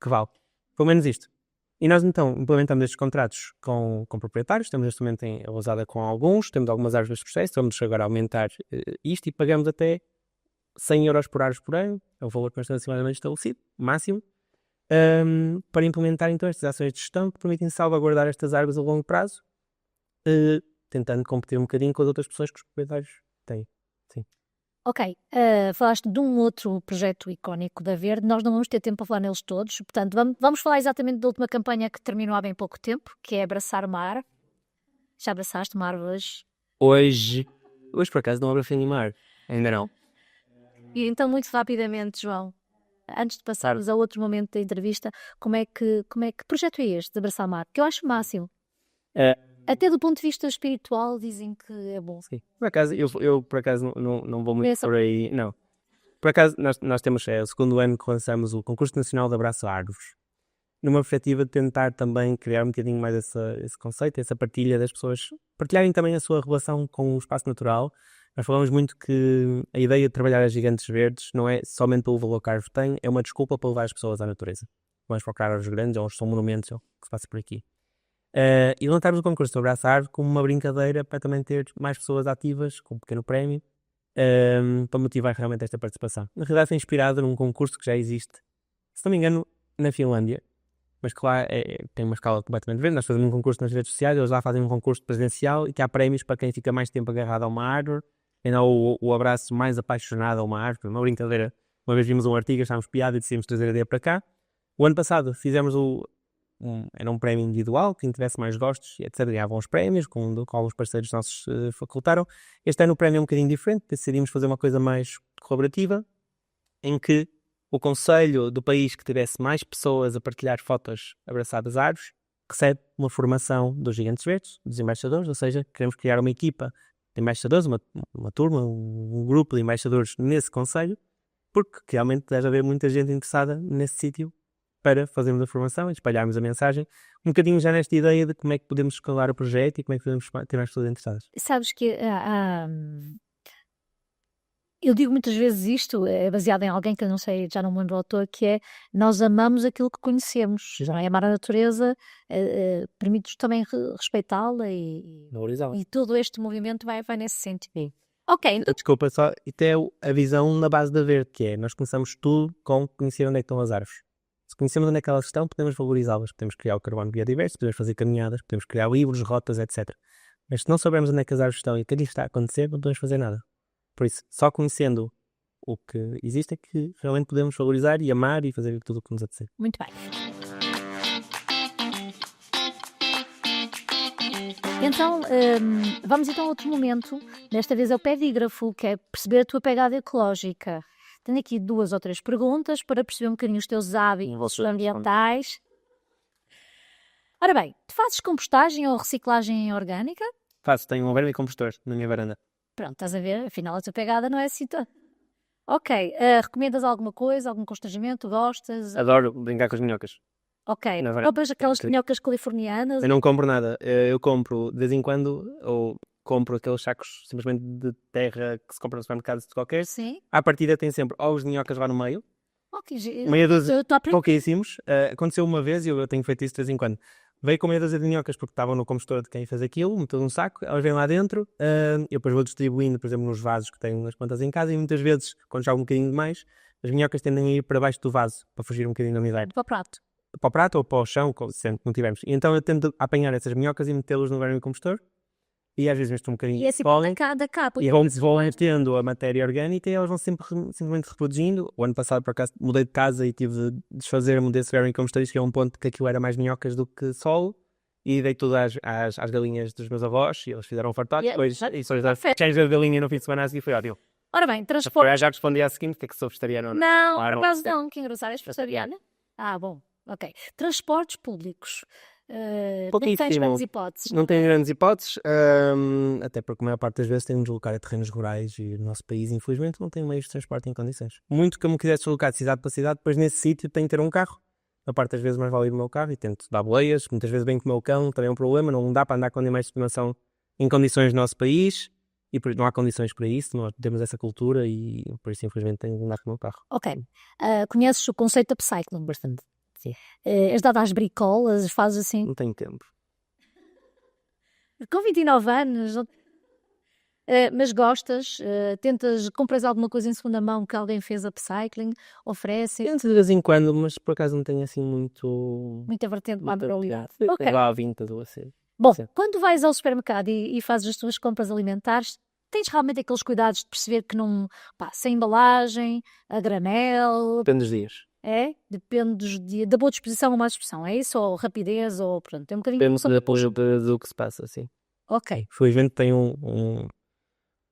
que vale. Pelo menos isto. E nós então implementamos estes contratos com proprietários, temos neste momento em usada com alguns, temos algumas árvores neste processo, vamos agora aumentar isto e pagamos até 100 euros por árvore por ano, é o valor que nós temos aproximadamente estabelecido, máximo, para implementar então estas ações de gestão que permitem salvaguardar estas árvores a longo prazo, tentando competir um bocadinho com as outras pessoas que os proprietários têm. Sim. Ok, falaste de um outro projeto icónico da Verde, nós não vamos ter tempo para falar neles todos, portanto vamos falar exatamente da última campanha que terminou há bem pouco tempo, que é abraçar uma árvore. Já abraçaste uma árvore hoje? Hoje por acaso não abracei nenhuma árvore, ainda não. E então muito rapidamente, João, antes de passarmos a outro momento da entrevista, que projeto é este de abraçar uma árvore? Que eu acho o máximo. Até do ponto de vista espiritual dizem que é bom. Sim. Por acaso, eu por acaso não vou muito por aí, não. Por acaso, nós temos, o segundo ano que lançamos o Concurso Nacional de Abraço a Árvores, numa perspectiva de tentar também criar um bocadinho mais esse conceito, essa partilha das pessoas, partilharem também a sua relação com o espaço natural. Nós falamos muito que a ideia de trabalhar as gigantes verdes não é somente pelo valor que a árvore tem, é uma desculpa para levar as pessoas à natureza. Vamos procurar árvores grandes, ou são monumentos, ou o que se passa por aqui. E lançámos o concurso do Abraço à Árvore como uma brincadeira para também ter mais pessoas ativas, com um pequeno prémio, para motivar realmente esta participação. Na realidade foi inspirado num concurso que já existe, se não me engano, na Finlândia, mas que lá tem uma escala completamente diferente. Nós fazemos um concurso nas redes sociais, eles lá fazem um concurso presencial e que há prémios para quem fica mais tempo agarrado a uma árvore, ainda o abraço mais apaixonado a uma árvore, uma brincadeira. Uma vez vimos um artigo, achámos piada e decidimos trazer a ideia para cá. O ano passado fizemos era um prémio individual, quem tivesse mais gostos, etc. Ganhavam os prémios, com alguns parceiros nossos facultaram. Este ano o prémio é um bocadinho diferente, decidimos fazer uma coisa mais colaborativa, em que o conselho do país que tivesse mais pessoas a partilhar fotos abraçadas a árvores recebe uma formação dos Gigantes Verdes, dos embaixadores, ou seja, queremos criar uma equipa de embaixadores, uma turma, um grupo de embaixadores nesse conselho, porque realmente deve haver muita gente interessada nesse sítio para fazermos a formação e espalharmos a mensagem, um bocadinho já nesta ideia de como é que podemos escalar o projeto e como é que podemos ter mais pessoas interessadas. Sabes que eu digo muitas vezes isto, é baseado em alguém que eu não sei, já não me lembro o autor, que é nós amamos aquilo que conhecemos. Já é amar a natureza, permite-nos também respeitá-la e todo este movimento vai nesse sentido. Sim. Ok. Desculpa, só até a visão na base da Verde, que é nós começamos tudo com conhecer onde é que estão as árvores. Se conhecemos onde é que elas estão, podemos valorizá-las, podemos criar o carbono biodiverso, podemos fazer caminhadas, podemos criar livros, rotas, etc. Mas se não soubermos onde é que as árvores estão e o que lhes está a acontecer, não podemos fazer nada. Por isso, só conhecendo O que existe é que realmente podemos valorizar e amar e fazer tudo o que nos apetecer. Muito bem. Então, vamos então a outro momento. Desta vez é o pedígrafo, que é perceber a tua pegada ecológica. Tenho aqui 2 ou 3 perguntas para perceber um bocadinho os teus hábitos ambientais. Ora bem, tu fazes compostagem ou reciclagem orgânica? Tenho um vermicompostor na minha varanda. Pronto, estás a ver? Afinal, a tua pegada não é assim tão... Ok, recomendas alguma coisa, algum constrangimento? Gostas? Adoro brincar com as minhocas. Ok, Na varanda. compras aquelas minhocas californianas? Eu não compro nada. Eu compro de vez em quando, ou compro aqueles sacos simplesmente de terra que se compra no supermercado de qualquer. Sim. À partida tem sempre ovos de minhocas lá no meio. Ok, Meia dúzia eu estou a aprender. pouquíssimos. Aconteceu uma vez e eu tenho feito isso de vez em quando. Veio com meia dúzia de minhocas porque estavam no compostor de quem fez aquilo, meteu num saco, elas vêm lá dentro, eu depois vou distribuindo, por exemplo, nos vasos que tenho nas plantas em casa e muitas vezes, quando já há um bocadinho de mais, as minhocas tendem a ir para baixo do vaso para fugir um bocadinho da umidade. Para o prato. Para o prato ou para o chão, sempre que não tivermos. E então eu tento apanhar essas minhocas e metê-las no vermicompostor e às vezes mexo um bocadinho E é assim pólen da capa. e vão tendo a matéria orgânica e elas vão simplesmente reproduzindo. O ano passado, por acaso, mudei de casa e tive de desfazer-me desse vermicompostor e cheguei a um ponto que aquilo era mais minhocas do que solo e dei tudo às galinhas dos meus avós e eles fizeram um fartote. Depois, e só já fez a galinha no fim de semana a seguir foi ótimo. Ora bem, transporte... Já respondi à seguinte, que é que sou vegetariano ou não? Não, Claro. por acaso não, que engraçado, és vegetariana? Ah, bom, ok. Transportes públicos. Não tens Pouquíssimo. grandes hipóteses. Não tenho grandes hipóteses, até porque a maior parte das vezes tenho de deslocar a terrenos rurais e o nosso país, infelizmente, não tem meios de transporte em condições. Muito que eu me quisesse deslocar de cidade para cidade, depois nesse sítio tenho de ter um carro. A parte das vezes mais vale ir no meu carro e tento dar boleias, muitas vezes bem com o meu cão, também é um problema, não dá para andar com animais de estimação em condições no nosso país e por isso não há condições para isso, nós temos essa cultura e por isso infelizmente tenho de andar com o meu carro. Ok. Conheces o conceito de upcycling? Bastante. Sim. És dada às bricolas, fazes assim... Não tenho tempo. Com 29 anos... mas gostas, compras alguma coisa em segunda mão que alguém fez upcycling, oferece? Tento de vez em quando, mas por acaso não tenho assim muita vertente para a moralidade. Ok. Lá à vintage ou assim. Bom, Sim. quando vais ao supermercado e fazes as tuas compras alimentares, tens realmente aqueles cuidados de perceber que não, sem embalagem, a granel... Depende dos dias. É? Depende dos dias, da boa disposição ou má disposição, é isso? Ou rapidez, ou pronto, tem um bocadinho... Depende do que se passa, sim. Ok. Felizmente tenho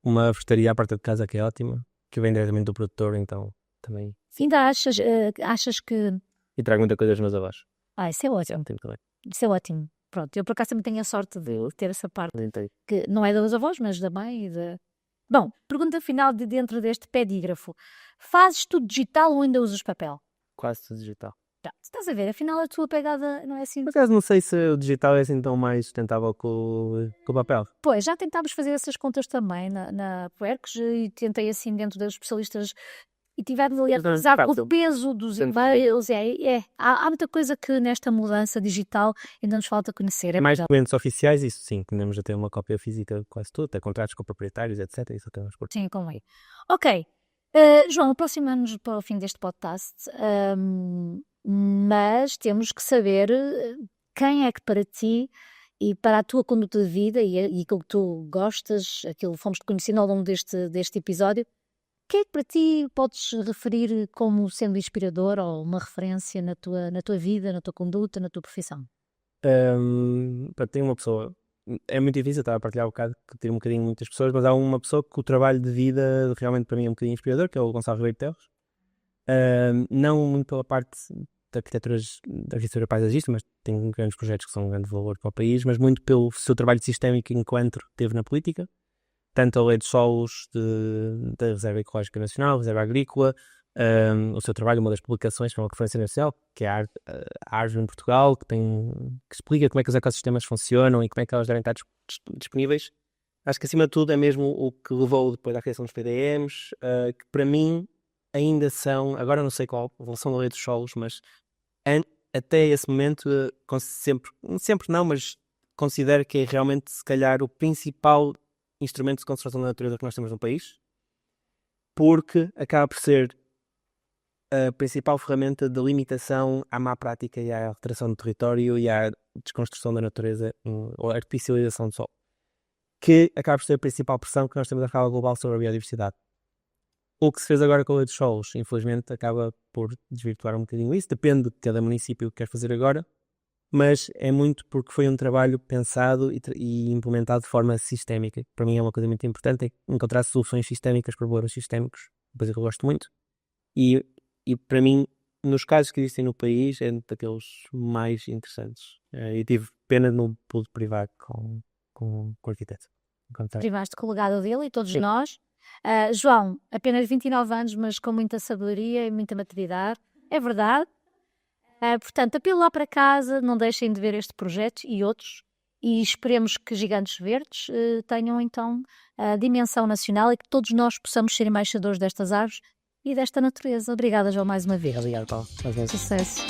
uma vegetariana à porta de casa que é ótima, que vem diretamente do produtor, então também... Ainda achas que... E trago muita coisa dos meus avós. Isso é ótimo. Também. Isso é ótimo. Pronto, eu por acaso também tenho a sorte de ter essa parte, que não é dos avós, mas da mãe e da... Bom, pergunta final de dentro deste pedígrafo. Fazes tudo digital ou ainda usas papel? Quase tudo digital. Estás a ver, afinal a tua pegada não é assim... Por acaso não sei se o digital é assim tão mais sustentável que o papel. Pois, já tentámos fazer essas contas também na Puercos e tentei assim dentro dos especialistas e tivemos ali a analisar o peso dos e-mails. Há muita coisa que nesta mudança digital ainda nos falta conhecer. Mais documentos oficiais, isso sim, temos a ter uma cópia física de quase tudo, até contratos com proprietários, etc. Isso até nós Sim, como é. Ok. João, aproximamos-nos para o fim deste podcast, mas temos que saber quem é que para ti e para a tua conduta de vida e aquilo que tu gostas, aquilo que fomos-te conhecendo ao longo deste episódio, o que é que para ti podes referir como sendo inspirador ou uma referência na tua vida, na tua conduta, na tua profissão? Tenho uma pessoa, é muito difícil estar a partilhar um bocado, que tem um bocadinho muitas pessoas, mas há uma pessoa que o trabalho de vida realmente para mim é um bocadinho inspirador, que é o Gonçalo Ribeiro Teles. Não muito pela parte da arquitetura paisagista, mas tem grandes projetos que são um grande valor para o país, mas muito pelo seu trabalho sistémico que enquanto teve na política, tanto a lei dos solos da Reserva Ecológica Nacional, Reserva Agrícola, o seu trabalho, uma das publicações que é uma referência nacional, que é a Árvore em Portugal, que explica como é que os ecossistemas funcionam e como é que elas devem estar disponíveis. Acho que acima de tudo é mesmo o que levou depois à criação dos PDMs, que para mim ainda são, agora não sei qual a evolução da lei dos solos, mas até esse momento, sempre não, mas considero que é realmente se calhar o principal instrumento de conservação da natureza que nós temos no país, porque acaba por ser a principal ferramenta de limitação à má prática e à alteração do território e à desconstrução da natureza ou à artificialização do solo, que acaba por ser a principal pressão que nós temos à escala global sobre a biodiversidade. O que se fez agora com a Lei dos Solos, infelizmente, acaba por desvirtuar um bocadinho isso. Depende de cada município que quer fazer agora, mas é muito porque foi um trabalho pensado e implementado de forma sistémica. Para mim é uma coisa muito importante, é encontrar soluções sistémicas para problemas sistémicos, coisa que eu gosto muito. E para mim, nos casos que existem no país, é daqueles mais interessantes. E tive pena de não pude privar com o arquiteto. Privaste com o legado dele e todos Sim. nós. João, apenas 29 anos, mas com muita sabedoria e muita maturidade. É verdade. Portanto, apelo lá para casa, não deixem de ver este projeto e outros. E esperemos que Gigantes Verdes tenham então a dimensão nacional e que todos nós possamos ser embaixadores destas árvores e desta natureza. Obrigada, João, mais uma vez. Obrigado, Paulo. Sucesso.